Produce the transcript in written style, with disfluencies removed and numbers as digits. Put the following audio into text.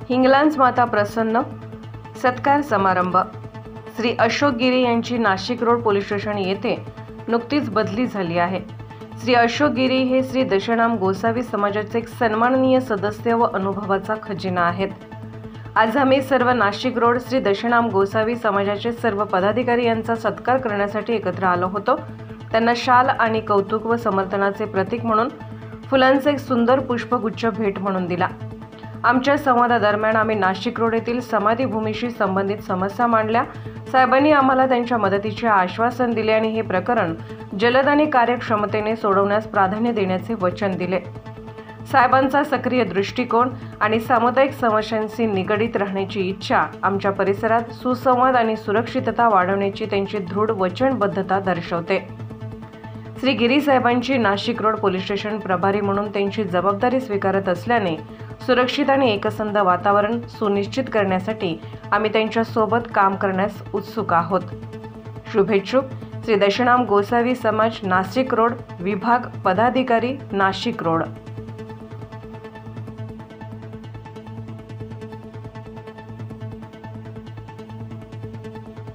हिंगलाज माता प्रसन्न सत्कार समारंभ। श्री अशोक गिरी यांची नाशिक रोड पोलीस स्टेशन येथे नुकतीच बदली झाली आहे। श्री अशोक गिरी हे श्री दशनाम गोसावी समाजाचे एक सन्माननीय सदस्य व अनुभवाचा खजिना आहेत। आज आम्ही सर्व नाशिक रोड श्री दशनाम गोसावी समाजाचे सर्व पदाधिकारी यांचा सत्कार करण्यासाठी एकत्र आलो होतो। त्यांना शाल आणि कौतुक व समर्थनाचे प्रतीक म्हणून फुलांचे एक सुंदर पुष्पगुच्छ भेट म्हणून दिला। आमच्या संवादादरम्यान आम्ही नाशिक रोड येथील समाधीभूमीशी संबंधित समस्या मांडल्या। साहेबांनी आम्हाला त्यांच्या मदतीचे आश्वासन दिले आणि हे प्रकरण जलद आणि कार्यक्षमतेने सोडवण्यास प्राधान्य देण्याचे वचन दिले। साहेबांचा सक्रिय दृष्टिकोन आणि सामुदायिक समस्यांशी निगडीत राहण्याची इच्छा आमच्या परिसरात सुसंवाद आणि सुरक्षितता वाढवण्याची त्यांची दृढ वचनबद्धता दर्शवते। श्री गिरी साहेबांची नाशिक रोड पोलीस स्टेशन प्रभारी म्हणून त्यांची जबाबदारी स्वीकारत असल्याने सुरक्षित आणि एकसंध वातावरण सुनिश्चित करण्यासाठी आम्ही त्यांच्या सोबत काम करण्यास उत्सुक आहोत। शुभेच्छुक श्री दशनाम गोसावी समाज नाशिक रोड विभाग पदाधिकारी नाशिक रोड।